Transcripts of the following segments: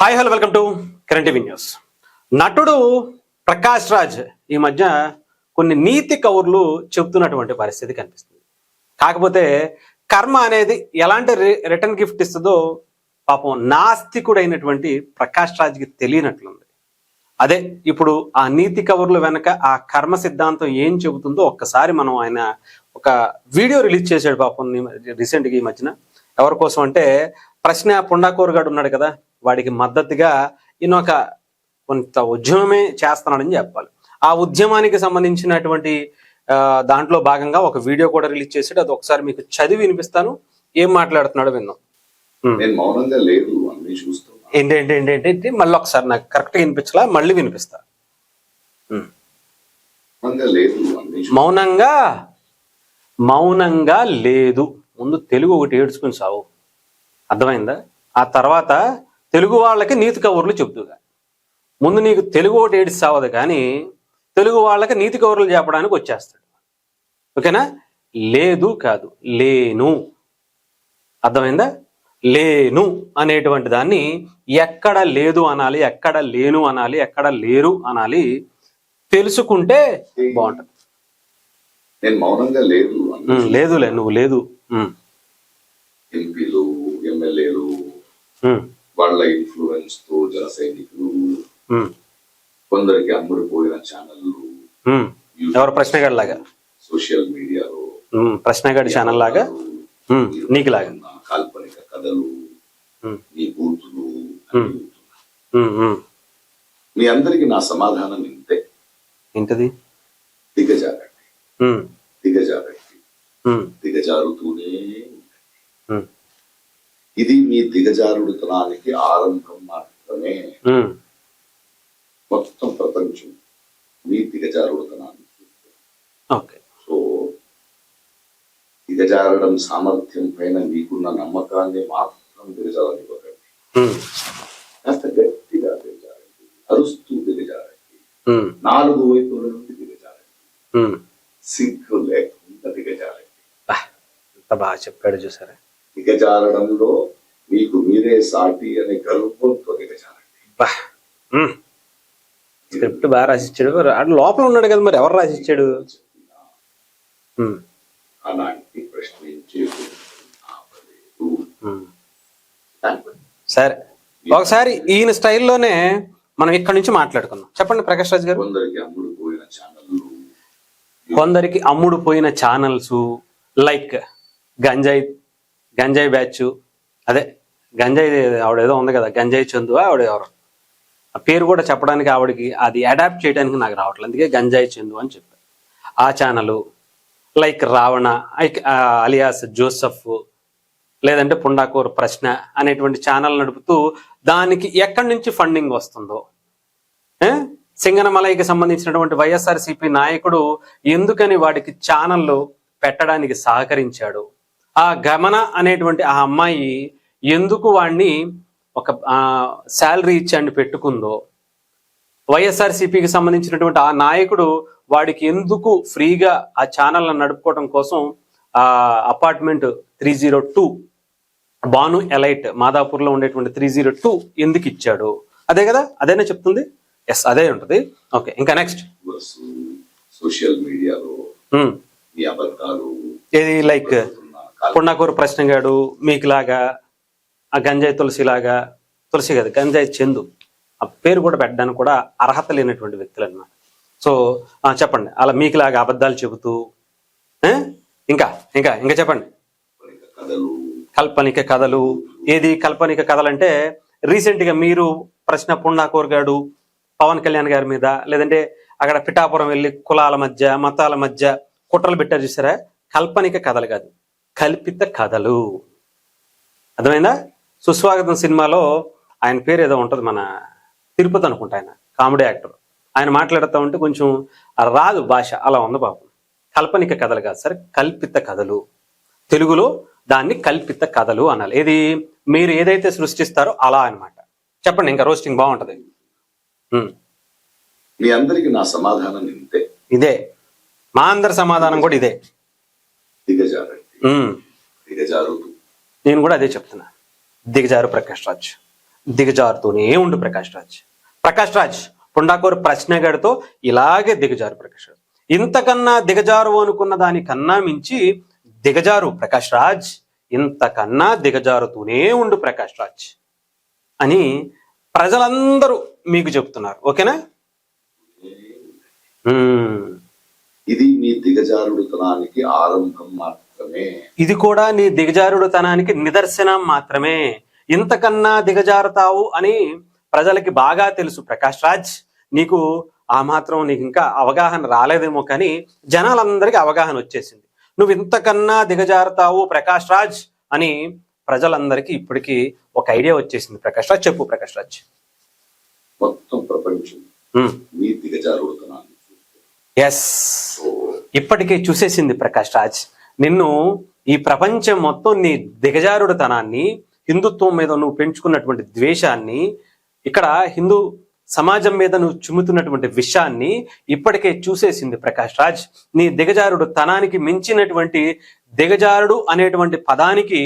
Hi hello welcome to current TV news. నటుడు ప్రకాష్ రాజ్ ఈ మధ్య కొన్ని నీతి కౌర్లు చెబుతున్నటువంటి పరిస్థితి కనిపిస్తుంది. కాకపోతే కర్మ అనేది ఎలాంటి రిటర్న్ గిఫ్ట్ ఇస్తుందో పాపం నాస్తికుడైనటువంటి ప్రకాష్ రాజ్కి తెలియనట్లుంది. అదే ఇప్పుడు ఆ నీతి కవర్లు వెనక ఆ కర్మ సిద్ధాంతం ఏం చెబుతుందో ఒక్కసారి మనం ఆయన ఒక వీడియో రిలీజ్ చేశాడు పాపం రీసెంట్గా ఈ మధ్యన. ఎవరి కోసం అంటే ప్రశ్న పుండాకూర్ గాడు ఉన్నాడు కదా, వాడికి మద్దతుగా ఈయన ఒక కొంత ఉద్యమమే చేస్తున్నాడని చెప్పాలి. ఆ ఉద్యమానికి సంబంధించినటువంటి దాంట్లో భాగంగా ఒక వీడియో కూడా రిలీజ్ చేసాడు. అది ఒకసారి మీకు చదివి వినిపిస్తాను, ఏం మాట్లాడుతున్నాడో విన్నాం. ఏంటి మళ్ళీ ఒకసారి నాకు కరెక్ట్గా వినిపించలా, మళ్ళీ వినిపిస్తా. మౌనంగా లేదు. ముందు తెలుగు ఒకటి ఏడ్చుకుని సావు, అర్థమైందా? ఆ తర్వాత తెలుగు వాళ్ళకి నీతి కవర్లు చెబుతుగా. ముందు నీకు తెలుగు ఒకటి ఏడ్చి సావదు, కానీ తెలుగు వాళ్ళకి నీతి కవర్లు చెప్పడానికి వచ్చేస్తాడు. ఓకేనా? లేదు కాదు, లేను. అర్థమైందా? లేను అనేటువంటి దాన్ని ఎక్కడ లేదు అనాలి, ఎక్కడ లేను అనాలి, ఎక్కడ లేరు అనాలి తెలుసుకుంటే బాగుంటుంది. నేను మౌనంగా లేదులే, నువ్వు లేదు. ఎంపీలు, ఎమ్మెల్యేలు, వాళ్ళ ఇన్ఫ్లుయెన్స్ తో జన సైనికులు, కొందరికి అమ్ముడిపోయిన ఛానళ్ళు, ఎవరు ప్రశ్నగాడి లాగా సోషల్ మీడియాలో ప్రశ్నగాడి ఛానల్ లాగా నీకు లాగా కాల్పనిక కథలు, ఈ బూతులు. మీ అందరికి నా సమాధానం ఇంతే. ఏంటది? దిగజారండి, దిగజారండి, దిగజారుతూనే. ఇది మీ దిగజారుడుతనానికి ఆరంభం మాత్రమే. మొత్తం ప్రపంచం మీ దిగజారుడుతనానికి. సో దిగజారడం సామర్థ్యం పైన మీకున్న నమ్మకాన్ని మాత్రం దిగజారనివ్వకండి. కాస్త గట్టిగా దిగజారండి, అరుస్తూ దిగజారండి, నాలుగు వైపుల నుండి దిగజారండి, సిగ్గు లేకుండా దిగజారండి. బాగా చెప్పాడు చూసారా. దిగజారడంలో మీకు మీరే సాటి అనే గర్వంతో దిగజారండి. స్క్రిప్ట్ బాగా రాసిచ్చాడు. లోపల ఉన్నాడు కదా, మరి ఎవరు రాసిచ్చాడు? అలాంటి ప్రశ్నించే సరే, ఒకసారి ఈయన స్టైల్లోనే మనం ఇక్కడి నుంచి మాట్లాడుకుందాం. చెప్పండి ప్రకాష్ రాజ్ గారు. కొందరికి అమ్ముడుపోయిన ఛానల్స్ లైక్ గంజాయి బ్యాచ్, అదే గంజాయి ఆవిడేదో ఉంది కదా, గంజాయి చందు ఆవిడ ఎవరు, ఆ పేరు కూడా చెప్పడానికి ఆవిడకి అది అడాప్ట్ చేయడానికి నాకు రావట్లేదు, అందుకే గంజాయి చందు అని చెప్పారు. ఆ channel like Ravana alias Joseph, లేదంటే పుండాకూర్ ప్రశ్న అనేటువంటి ఛానల్ నడుపుతూ దానికి ఎక్కడి నుంచి ఫండింగ్ వస్తుందో, సింగనమలైకి సంబంధించినటువంటి వైఎస్ఆర్సీపీ నాయకుడు ఎందుకని వాడికి ఛానళ్ళు పెట్టడానికి సహకరించాడు, ఆ గమన అనేటువంటి ఆ అమ్మాయి ఎందుకు వాడిని ఒక శాలరీ ఇచ్చి పెట్టుకుందో, వైఎస్ఆర్సీపీకి సంబంధించినటువంటి ఆ నాయకుడు వాడికి ఎందుకు ఫ్రీగా ఆ ఛానల్ నడుపుకోవడం కోసం ఆ అపార్ట్మెంట్ 302 బాను ఎలైట్ మాదాపూర్లో ఉండేటువంటి 302 ఎందుకు ఇచ్చాడు, అదే కదా, అదేనా చెప్తుంది. ఎస్, అదే ఉంటుంది. ఓకే, ఇంకా నెక్స్ట్ సోషల్ మీడియాలో ఏది లైక్ పుండాకూరు ప్రశ్నగాడు మీకులాగా, ఆ గంజాయి తులసిలాగా, తులసి కదా గంజాయి చందు, ఆ పేరు కూడా పెట్టడానికి కూడా అర్హత లేనటువంటి వ్యక్తులు అన్నమాట. సో చెప్పండి, అలా మీకులాగా అబద్ధాలు చెబుతూ ఇంకా ఇంకా ఇంకా చెప్పండి. కల్పనిక కథలు. ఏది కల్పనిక కథలు అంటే రీసెంట్గా మీరు ప్రశ్న పుండాకూర్ గాడు పవన్ కళ్యాణ్ గారి మీద, లేదంటే అక్కడ పిఠాపురం వెళ్ళి కులాల మధ్య మతాల మధ్య కుట్రలు పెట్టారు చూసారా, కల్పనిక కథలు కాదు, కల్పిత కథలు. అర్థమైందా? సుస్వాగతం సినిమాలో ఆయన పేరు ఏదో ఉంటుంది, మన తిరుపతి అనుకుంటా, ఆయన కామెడీ యాక్టర్. ఆయన మాట్లాడుతూ ఉంటే కొంచెం రాదు భాష, అలా ఉంది పాపం. కల్పనిక కథలు కాదు సరే, కల్పిత కథలు. తెలుగులో దాన్ని కల్పిత కథలు అనాలి. ఏది మీరు ఏదైతే సృష్టిస్తారో అలా అనమాట. చెప్పండి, ఇంకా రోస్టింగ్ బాగుంటది. మీ అందరికి నా సమాధానం ఇంతే. ఇదే మా అందరి సమాధానం కూడా ఇదే. దిగజారండి, దిగజారుతూ. నేను కూడా అదే చెప్తున్నా, దిగజారు ప్రకాష్ రాజ్. దిగజారుతూనే ఉండు ప్రకాష్ రాజ్. ప్రకాష్ రాజ్ పుండాకూరు ప్రశ్నగాడితో ఇలాగే దిగజారు ప్రకాష్ రాజ్. ఇంతకన్నా దిగజారు అనుకున్న దానికన్నా మించి దిగజారు ప్రకాష్ రాజ్, ఇంతకన్నా దిగజారుతూనే ఉండు ప్రకాష్ రాజ్ అని ప్రజలందరూ మీకు చెప్తున్నారు. ఓకేనా? ఇది మీ దిగజారుడుతనానికి ఆరంభం మాత్రమే. ఇది కూడా నీ దిగజారుడుతనానికి నిదర్శనం మాత్రమే. ఇంతకన్నా దిగజారుతావు అని ప్రజలకి బాగా తెలుసు ప్రకాష్ రాజ్. నీకు ఆ మాత్రం నీకు ఇంకా అవగాహన రాలేదేమో, కానీ జనాలందరికీ అవగాహన వచ్చేసింది. నువ్వు ఇంతకన్నా దిగజారుతావు ప్రకాష్ రాజ్ అని ప్రజలందరికీ ఇప్పటికీ ఒక ఐడియా వచ్చేసింది. ప్రకాష్ రాజ్ చెప్పు ప్రకాష్ రాజ్. మొత్తం ప్రపంచం మీ దిగజారుడుతనాన్ని ఎస్ ఇప్పటికే చూసేసింది ప్రకాష్ రాజ్. నిన్ను ఈ ప్రపంచం మొత్తం నీ దిగజారుడుతనాన్ని, హిందుత్వం మీద నువ్వు పెంచుకున్నటువంటి ద్వేషాన్ని, ఇక్కడ హిందూ సమాజం మీద నువ్వు చుమ్ముతున్నటువంటి విషయాన్ని ఇప్పటికే చూసేసింది ప్రకాష్ రాజ్. నీ దిగజారుడు తనానికి మించినటువంటి దిగజారుడు అనేటువంటి పదానికి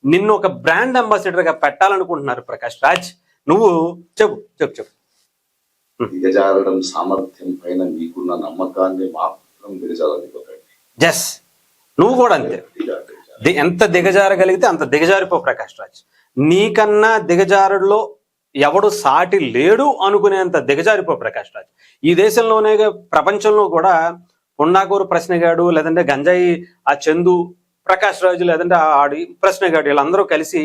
నిన్ను ఒక బ్రాండ్ అంబాసిడర్ గా పెట్టాలనుకుంటున్నారు ప్రకాష్ రాజ్. నువ్వు చెప్పు చెప్పు చెప్పు. దిగజారడం సామర్థ్యం పైన మీకున్న నమ్మకాన్ని మాత్రం దిగజారనిపోకండి. జస్ నువ్వు కూడా అంతే. ఎంత దిగజారగలిగితే అంత దిగజారిపో ప్రకాష్ రాజ్. నీకన్నా దిగజారుడులో ఎవడు సాటి లేడు అనుకునేంత దిగజారిపో ప్రకాష్ రాజ్. ఈ దేశంలోనే ప్రపంచంలో కూడా పుండాకూరు ప్రశ్నగాడు, లేదంటే గంజాయి ఆ చందు ప్రకాష్ రాజు, లేదంటే ఆడి ప్రశ్నగాడు, వీళ్ళందరూ కలిసి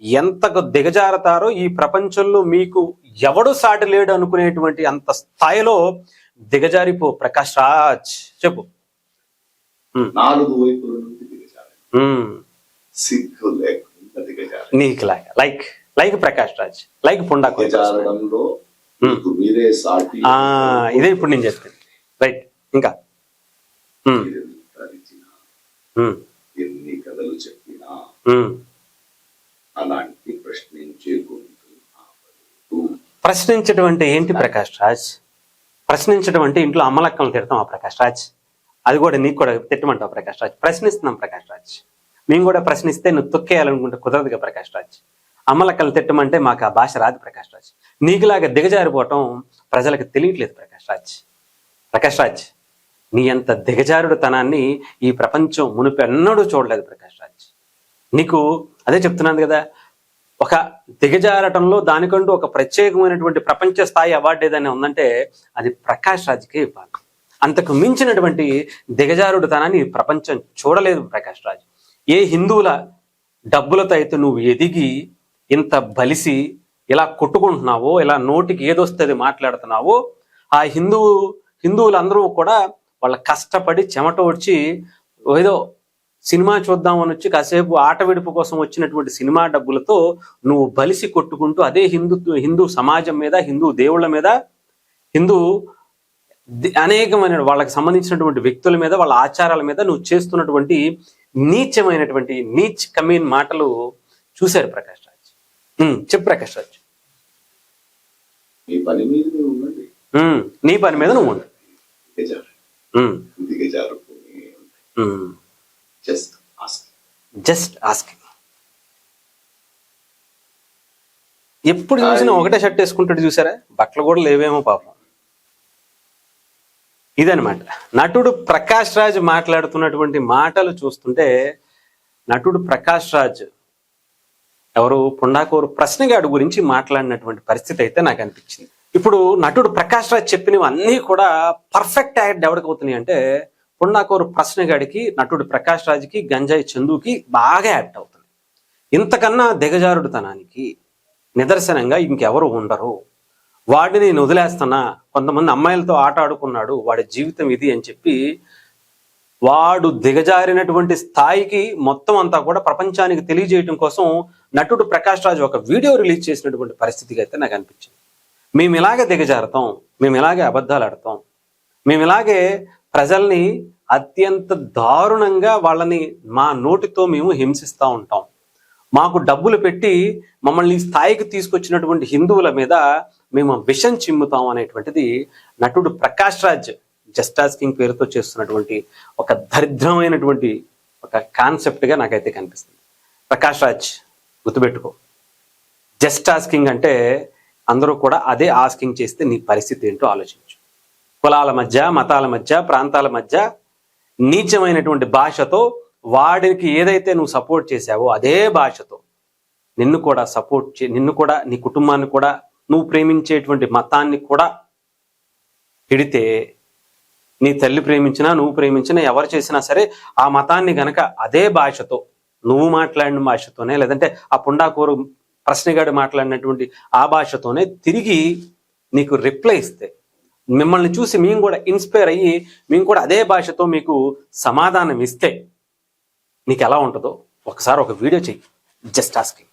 ఎంతకు దిగజారతారో ఈ ప్రపంచంలో మీకు ఎవడు సాటి లేడు అనుకునేటువంటి అంత స్థాయిలో దిగజారిపో ప్రకాష్ రాజ్. చెప్పు. 4 వైపుల నుండి దిగజారు, సిగ్గు లేకుండా దిగజారు. నీకు లైక్ ప్రకాష్ రాజ్, లైక్ పుండాకూరు దిగజారడంలో మీరే సాటి. ఇదే ఇప్పుడు నేను చెప్తాను. రైట్. ఇంకా ఎన్ని కథలు చెప్పినా అలాంటి ప్రశ్నించే ప్రశ్నించడం అంటే ఏంటి ప్రకాష్ రాజ్? ప్రశ్నించడం అంటే ఇంట్లో అమ్మలక్కలను తిడతాం ప్రకాష్ రాజ్. అది కూడా నీకు కూడా తిట్టమంటావు ప్రకాష్ రాజ్. ప్రశ్నిస్తున్నాం ప్రకాష్ రాజ్. మేము కూడా ప్రశ్నిస్తే నువ్వు తొక్కేయాలనుకుంటే కుదరదుగా ప్రకాష్ రాజ్. అమ్మలక్కలు తిట్టమంటే మాకు ఆ భాష రాదు ప్రకాష్ రాజ్. నీకులాగా దిగజారిపోవటం ప్రజలకు తెలియట్లేదు ప్రకాష్ రాజ్. ప్రకాష్ రాజ్ నీ అంత దిగజారుడుతనాన్ని ఈ ప్రపంచం మునుపెన్నడూ చూడలేదు ప్రకాష్ రాజ్. నీకు అదే చెప్తున్నాను కదా, ఒక దిగజారటంలో దానికంటూ ఒక ప్రత్యేకమైనటువంటి ప్రపంచ స్థాయి అవార్డు ఏదైనా ఉందంటే అది ప్రకాష్ రాజ్కే ఇవ్వాలి. అంతకు మించినటువంటి దిగజారుడుతనాన్ని ఈ ప్రపంచం చూడలేదు ప్రకాష్ రాజ్. ఏ హిందువుల డబ్బులతో అయితే నువ్వు ఎదిగి ఇంత బలిసి ఇలా కొట్టుకుంటున్నావో, ఇలా నోటికి ఏదొస్తుంది మాట్లాడుతున్నావో, ఆ హిందువులందరూ కూడా వాళ్ళ కష్టపడి చెమట వచ్చి ఏదో సినిమా చూద్దామని వచ్చి కాసేపు ఆట విడుపు కోసం వచ్చినటువంటి సినిమా డబ్బులతో నువ్వు బలిసి కొట్టుకుంటూ అదే హిందూ సమాజం మీద, హిందూ దేవుళ్ళ మీద, హిందూ అనేకమైన వాళ్ళకి సంబంధించినటువంటి వ్యక్తుల మీద, వాళ్ళ ఆచారాల మీద నువ్వు చేస్తున్నటువంటి నీచమైనటువంటి కమీన్ మాటలు చూశారు ప్రకాష్ రాజ్. చెప్పు ప్రకాష్ రాజ్. నీ పని మీద నువ్వు ఉండండి. నీ పని మీద నువ్వు ఉండు. Just asking. ఎప్పుడు చూసినా ఒకటే షర్ట్ వేసుకుంటాడు చూసారా, బట్టలు కూడా లేవేమో పాపం. ఇదనమాట నటుడు ప్రకాష్ రాజ్ మాట్లాడుతున్నటువంటి మాటలు చూస్తుంటే, నటుడు ప్రకాష్ రాజ్ ఎవరు పుండాకూరు ప్రశ్నగాడు గురించి మాట్లాడినటువంటి పరిస్థితి అయితే నాకు అనిపించింది. ఇప్పుడు నటుడు ప్రకాష్ రాజ్ చెప్పినవి అన్నీ కూడా పర్ఫెక్ట్ యాడ్ ఎవరికి అవుతున్నాయి అంటే పుండాకూరు ప్రశ్నగాడికి, నటుడు ప్రకాష్ రాజ్కి, గంజాయి చందుకి బాగా యాక్ట్ అవుతుంది. ఇంతకన్నా దిగజారుడుతనానికి నిదర్శనంగా ఇంకెవరు ఉండరు. వాడిని నేను వదిలేస్తున్నా, కొంతమంది అమ్మాయిలతో ఆట ఆడుకున్నాడు, వాడి జీవితం ఇది అని చెప్పి వాడు దిగజారినటువంటి స్థాయికి మొత్తం అంతా కూడా ప్రపంచానికి తెలియజేయడం కోసం నటుడు ప్రకాష్ రాజ్ ఒక వీడియో రిలీజ్ చేసినటువంటి పరిస్థితికి అయితే నాకు అనిపించింది. మేము ఇలాగే దిగజారుతాం, మేము ఇలాగే అబద్ధాలు ఆడతాం, మేము ఇలాగే ప్రజల్ని అత్యంత దారుణంగా వాళ్ళని మా నోటితో మేము హింసిస్తూ ఉంటాం. మాకు డబ్బులు పెట్టి మమ్మల్ని ఈ స్థాయికి తీసుకొచ్చినటువంటి హిందువుల మీద మేము విషం చిమ్ముతాం అనేటువంటిది నటుడు ప్రకాష్ రాజ్ జస్ట్ ఆస్కింగ్ పేరుతో చేస్తున్నటువంటి ఒక దరిద్రమైనటువంటి ఒక కాన్సెప్ట్గా నాకైతే కనిపిస్తుంది. ప్రకాష్ రాజ్ గుర్తుపెట్టుకో, జస్ట్ ఆస్కింగ్ అంటే అందరూ కూడా అదే ఆస్కింగ్ చేస్తే నీ పరిస్థితి ఏంటో ఆలోచించు. కులాల మధ్య, మతాల మధ్య, ప్రాంతాల మధ్య నీచమైనటువంటి భాషతో వాడికి ఏదైతే నువ్వు సపోర్ట్ చేశావో అదే భాషతో నిన్ను కూడా నిన్ను కూడా, నీ కుటుంబాన్ని కూడా, నువ్వు ప్రేమించేటువంటి మతాన్ని కూడా తిడితే, నీ తల్లి ప్రేమించినా, నువ్వు ప్రేమించినా, ఎవరు చేసినా సరే ఆ మతాన్ని గనక అదే భాషతో, నువ్వు మాట్లాడిన భాషతోనే, లేదంటే ఆ పుండాకూరు ప్రశ్నగాడు మాట్లాడినటువంటి ఆ భాషతోనే తిరిగి నీకు రిప్లై ఇస్తే, మిమ్మల్ని చూసి మేము కూడా ఇన్స్పైర్ అయ్యి మేము కూడా అదే భాషతో మీకు సమాధానం ఇస్తే నీకు ఎలా ఉంటుందో ఒకసారి ఒక వీడియో చెయ్యి. Just asking.